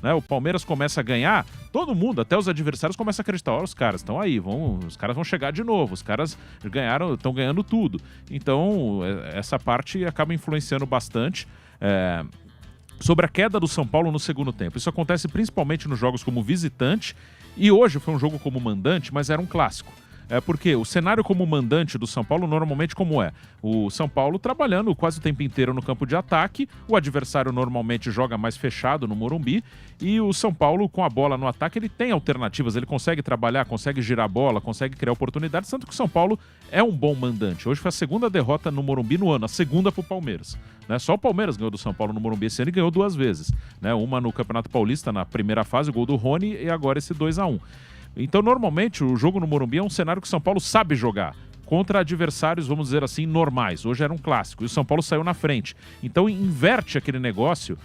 né? O Palmeiras começa a ganhar, todo mundo, até os adversários, começam a acreditar, os caras estão aí, os caras vão chegar de novo, os caras estão ganhando tudo. Então, essa parte acaba influenciando bastante. Sobre a queda do São Paulo no segundo tempo. Isso acontece principalmente nos jogos como visitante, e hoje foi um jogo como mandante, mas era um clássico. Porque o cenário como mandante do São Paulo normalmente como é? O São Paulo trabalhando quase o tempo inteiro no campo de ataque, o adversário normalmente joga mais fechado no Morumbi, e o São Paulo com a bola no ataque ele tem alternativas, ele consegue trabalhar, consegue girar a bola, consegue criar oportunidades, tanto que o São Paulo é um bom mandante. Hoje foi a segunda derrota no Morumbi no ano, a segunda pro Palmeiras. Né? Só o Palmeiras ganhou do São Paulo no Morumbi esse ano e ganhou 2 vezes. Né? Uma no Campeonato Paulista na primeira fase, o gol do Rony, e agora esse 2-1. Então, normalmente, o jogo no Morumbi é um cenário que o São Paulo sabe jogar contra adversários, vamos dizer assim, normais. Hoje era um clássico e o São Paulo saiu na frente. Então, inverte aquele negócio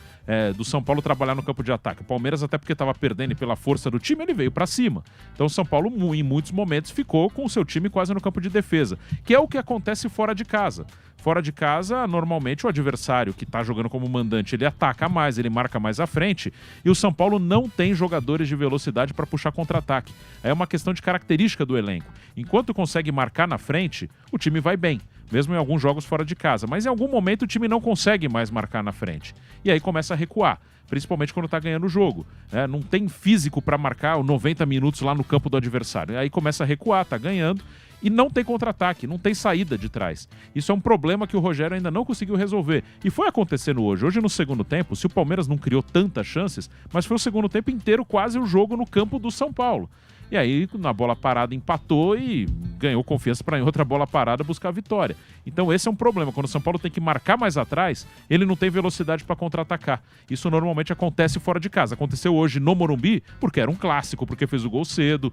do São Paulo trabalhar no campo de ataque. O Palmeiras, até porque estava perdendo e pela força do time, ele veio para cima. Então, o São Paulo, em muitos momentos, ficou com o seu time quase no campo de defesa, que é o que acontece fora de casa. Fora de casa, normalmente o adversário que está jogando como mandante, ele ataca mais, ele marca mais à frente, e o São Paulo não tem jogadores de velocidade para puxar contra-ataque. É uma questão de característica do elenco. Enquanto consegue marcar na frente, o time vai bem, mesmo em alguns jogos fora de casa. Mas em algum momento o time não consegue mais marcar na frente. E aí começa a recuar, principalmente quando está ganhando o jogo. Não tem físico para marcar 90 minutos lá no campo do adversário. E aí começa a recuar, está ganhando, e não tem contra-ataque, não tem saída de trás. Isso é um problema que o Rogério ainda não conseguiu resolver. E foi acontecendo hoje. Hoje no segundo tempo, se o Palmeiras não criou tantas chances, mas foi o segundo tempo inteiro quase o jogo no campo do São Paulo. E aí, na bola parada, empatou e ganhou confiança para em outra bola parada buscar a vitória. Então esse é um problema. Quando o São Paulo tem que marcar mais atrás, ele não tem velocidade para contra-atacar. Isso normalmente acontece fora de casa. Aconteceu hoje no Morumbi, porque era um clássico, porque fez o gol cedo.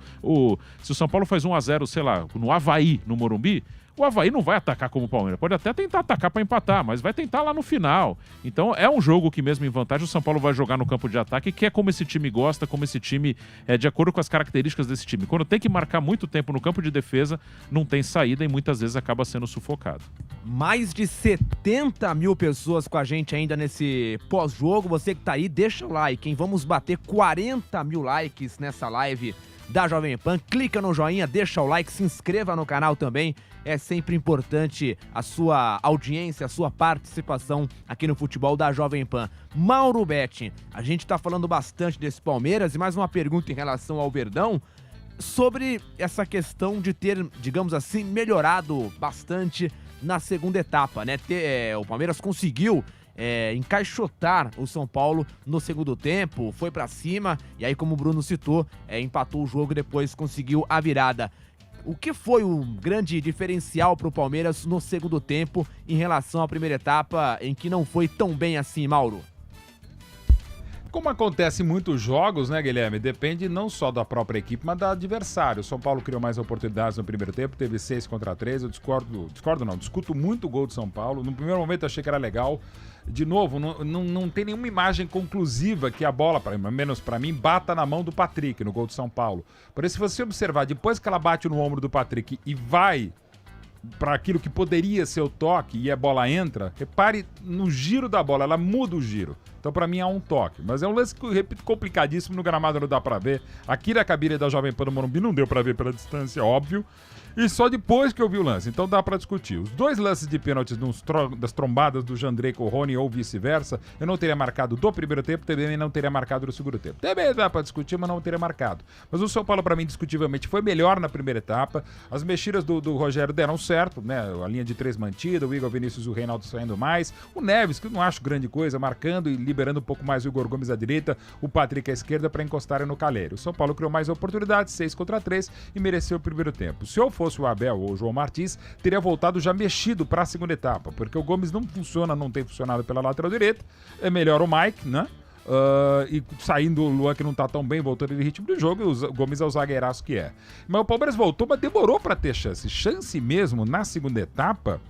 Se o São Paulo faz 1-0, sei lá, no Avaí, no Morumbi, o Avaí não vai atacar como o Palmeiras. Pode até tentar atacar para empatar, mas vai tentar lá no final. Então é um jogo que mesmo em vantagem o São Paulo vai jogar no campo de ataque, que é como esse time gosta, como esse time é de acordo com as características desse time. Quando tem que marcar muito tempo no campo de defesa, não tem saída e muitas vezes acaba sendo sufocado. Mais de 70 mil pessoas com a gente ainda nesse pós-jogo. Você que tá aí, deixa o like, hein? Vamos bater 40 mil likes nessa live da Jovem Pan. Clica no joinha, deixa o like, se inscreva no canal também. É sempre importante a sua audiência, a sua participação aqui no futebol da Jovem Pan. Mauro Betti, a gente tá falando bastante desse Palmeiras e mais uma pergunta em relação ao Verdão sobre essa questão de ter, digamos assim, melhorado bastante na segunda etapa, né? O Palmeiras conseguiu encaixotar o São Paulo no segundo tempo, foi pra cima e aí, como o Bruno citou, empatou o jogo e depois conseguiu a virada. O que foi o grande diferencial pro Palmeiras no segundo tempo em relação à primeira etapa, em que não foi tão bem assim, Mauro? Como acontece em muitos jogos, né, Guilherme? Depende não só da própria equipe, mas do adversário. O São Paulo criou mais oportunidades no primeiro tempo, teve 6-3. Eu discuto muito o gol do São Paulo. No primeiro momento eu achei que era legal. De novo, não tem nenhuma imagem conclusiva que a bola, menos pra mim, bata na mão do Patrick no gol do São Paulo. Por isso, se você observar, depois que ela bate no ombro do Patrick e vai para aquilo que poderia ser o toque e a bola entra, repare no giro da bola, ela muda o giro. Então, pra mim, é um toque. Mas é um lance, repito, complicadíssimo. No gramado não dá pra ver. Aqui na cabine da Jovem Pan do Morumbi não deu pra ver pela distância, óbvio. E só depois que eu vi o lance. Então dá pra discutir. Os 2 lances de pênaltis das trombadas do Jandrei com o Rony ou vice-versa, eu não teria marcado do primeiro tempo, também não teria marcado do segundo tempo. Também dá pra discutir, mas não teria marcado. Mas o São Paulo, pra mim, discutivelmente, foi melhor na primeira etapa. As mexidas do Rogério deram certo, né? A linha de 3 mantida, o Igor Vinícius e o Reinaldo saindo mais. O Neves, que eu não acho grande coisa, marcando e liberando um pouco mais o Igor Gomes à direita, o Patrick à esquerda para encostarem no Calheiro. O São Paulo criou mais oportunidades, 6-3, e mereceu o primeiro tempo. Se eu fosse o Abel ou o João Martins, teria voltado já mexido para a segunda etapa, porque o Gomes não tem funcionado pela lateral direita, é melhor o Mike, né? E saindo o Luan, que não tá tão bem, voltando de ritmo de jogo, e o Gomes é o zagueiraço que é. Mas o Palmeiras voltou, mas demorou para ter chance mesmo na segunda etapa.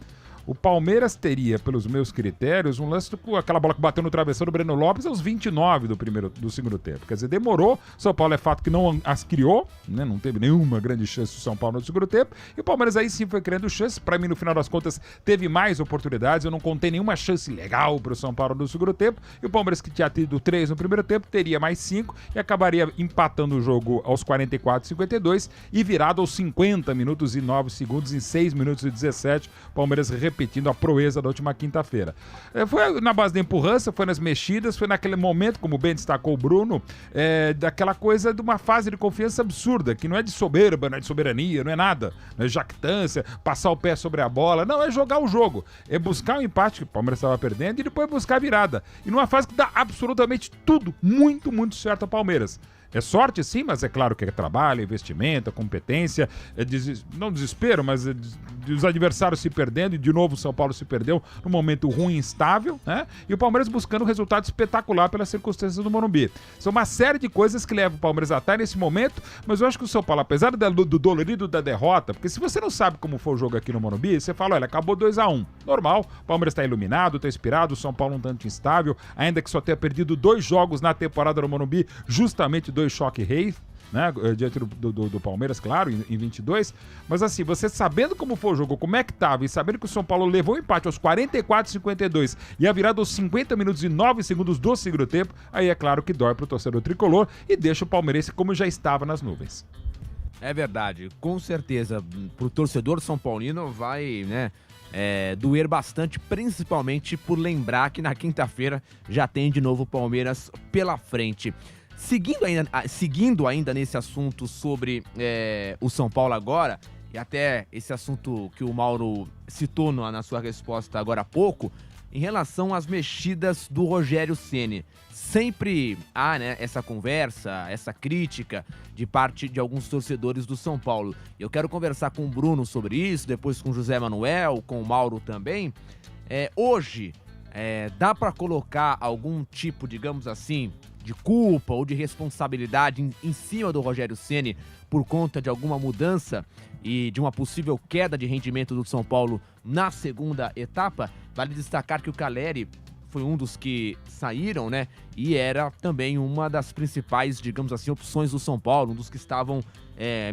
O Palmeiras teria, pelos meus critérios, um lance com aquela bola que bateu no travessão do Breno Lopes aos 29 do segundo tempo. Quer dizer, demorou. São Paulo é fato que não as criou, né? Não teve nenhuma grande chance do São Paulo no segundo tempo. E o Palmeiras aí sim foi criando chances. Para mim, no final das contas, teve mais oportunidades. Eu não contei nenhuma chance legal para o São Paulo no segundo tempo. E o Palmeiras, que tinha tido 3 no primeiro tempo, teria mais 5 e acabaria empatando o jogo aos 44 e 52 e virado aos 50 minutos e 9 segundos em 6 minutos e 17. O Palmeiras repetindo a proeza da última quinta-feira. Foi na base da empurrança, foi nas mexidas, foi naquele momento, como bem destacou o Bruno, daquela coisa de uma fase de confiança absurda, que não é de soberba, não é de soberania, não é nada, não é jactância, passar o pé sobre a bola, não, é jogar o jogo, é buscar o empate que o Palmeiras estava perdendo e depois buscar a virada. E numa fase que dá absolutamente tudo muito, muito certo ao Palmeiras. É sorte, sim, mas é claro que é trabalho, investimento, competência, não desespero, mas os adversários se perdendo, e de novo o São Paulo se perdeu num momento ruim e instável, né? E o Palmeiras buscando um resultado espetacular pelas circunstâncias do Morumbi. São uma série de coisas que levam o Palmeiras a estar nesse momento, mas eu acho que o São Paulo, apesar do dolorido da derrota, porque se você não sabe como foi o jogo aqui no Morumbi, você fala, olha, acabou 2-1. Normal, o Palmeiras está iluminado, está inspirado, o São Paulo um tanto instável, ainda que só tenha perdido 2 jogos na temporada no Morumbi, justamente 2 choque rei, né, diante do Palmeiras, claro, em 22, mas assim, você sabendo como foi o jogo, como é que tava, e sabendo que o São Paulo levou o empate aos 44 e 52 e a virada aos 50 minutos e 9 segundos do segundo tempo, aí é claro que dói pro torcedor tricolor e deixa o palmeirense como já estava nas nuvens. É verdade, com certeza, pro torcedor são paulino vai, né, doer bastante, principalmente por lembrar que na quinta-feira já tem de novo o Palmeiras pela frente. Seguindo ainda nesse assunto sobre o São Paulo agora, e até esse assunto que o Mauro citou na sua resposta agora há pouco, em relação às mexidas do Rogério Ceni. Sempre há, né, essa conversa, essa crítica de parte de alguns torcedores do São Paulo. Eu quero conversar com o Bruno sobre isso, depois com o José Manuel, com o Mauro também. Hoje, dá para colocar algum tipo, digamos assim, de culpa ou de responsabilidade em cima do Rogério Ceni por conta de alguma mudança e de uma possível queda de rendimento do São Paulo na segunda etapa? Vale destacar que o Calleri foi um dos que saíram, né? E era também uma das principais, digamos assim, opções do São Paulo, um dos que estavam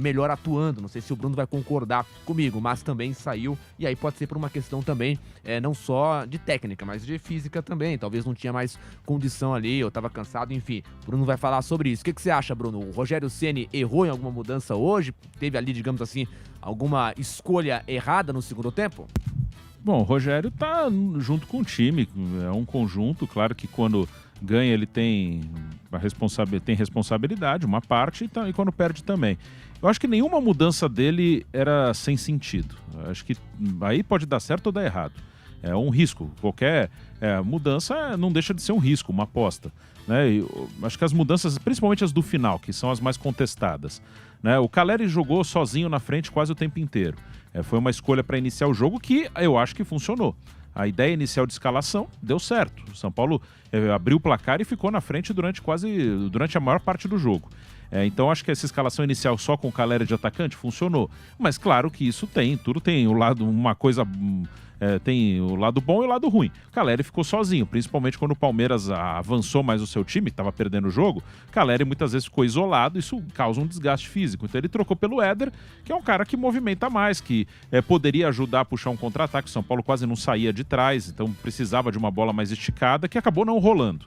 melhor atuando. Não sei se o Bruno vai concordar comigo, mas também saiu. E aí pode ser por uma questão também, não só de técnica, mas de física também. Talvez não tinha mais condição ali, eu tava cansado, enfim. O Bruno vai falar sobre isso. O que você acha, Bruno? O Rogério Ceni errou em alguma mudança hoje? Teve ali, digamos assim, alguma escolha errada no segundo tempo? Bom, o Rogério tá junto com o time, é um conjunto, claro que quando ganha ele tem responsabilidade, uma parte, e quando perde também. Eu acho que nenhuma mudança dele era sem sentido. Eu acho que aí pode dar certo ou dar errado. É um risco, qualquer mudança não deixa de ser um risco, uma aposta. Né? Acho que as mudanças, principalmente as do final, que são as mais contestadas. Né? O Calleri jogou sozinho na frente quase o tempo inteiro. Foi uma escolha para iniciar o jogo que eu acho que funcionou. A ideia inicial de escalação deu certo. O São Paulo abriu o placar e ficou na frente durante a maior parte do jogo. Então acho que essa escalação inicial só com o Calleri de atacante funcionou. Mas claro que isso tudo tem o lado, uma coisa... tem o lado bom e o lado ruim. O Calleri ficou sozinho, principalmente quando o Palmeiras avançou mais o seu time, estava perdendo o jogo. O Calleri muitas vezes ficou isolado, isso causa um desgaste físico. Então ele trocou pelo Éder, que é um cara que movimenta mais, que poderia ajudar a puxar um contra-ataque. O São Paulo quase não saía de trás, então precisava de uma bola mais esticada, que acabou não rolando.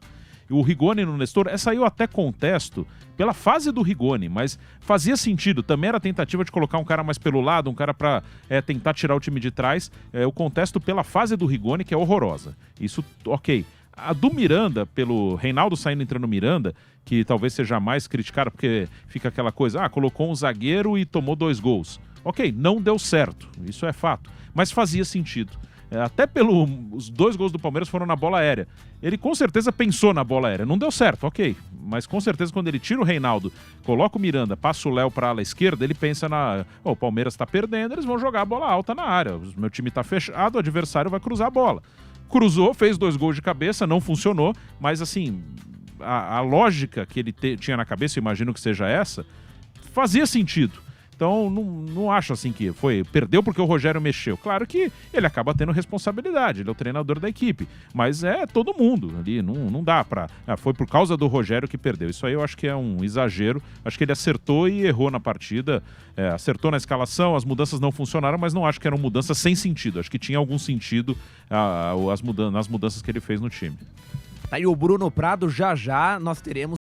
O Rigoni no Nestor, saiu até contesto pela fase do Rigoni, mas fazia sentido, também era tentativa de colocar um cara mais pelo lado, um cara para tentar tirar o time de trás, o contesto pela fase do Rigoni, que é horrorosa. Isso, ok. A do Miranda, pelo Reinaldo saindo entrando no Miranda, que talvez seja mais criticada, porque fica aquela coisa, colocou um zagueiro e tomou 2 gols. Ok, não deu certo, isso é fato, mas fazia sentido. Até os 2 gols do Palmeiras foram na bola aérea. Ele com certeza pensou na bola aérea. Não deu certo, ok. Mas com certeza quando ele tira o Reinaldo, coloca o Miranda, passa o Léo para a ala esquerda, ele pensa o Palmeiras está perdendo, eles vão jogar a bola alta na área. O meu time está fechado, o adversário vai cruzar a bola. Cruzou, fez 2 gols de cabeça, não funcionou. Mas assim, a lógica que ele tinha na cabeça, eu imagino que seja essa, fazia sentido. Então Então, não acho assim que perdeu porque o Rogério mexeu. Claro que ele acaba tendo responsabilidade, ele é o treinador da equipe, mas é todo mundo ali, não dá pra... foi por causa do Rogério que perdeu. Isso aí eu acho que é um exagero. Acho que ele acertou e errou na partida, acertou na escalação, as mudanças não funcionaram, mas não acho que eram mudanças sem sentido. Acho que tinha algum sentido nas mudanças que ele fez no time. Tá aí o Bruno Prado, já nós teremos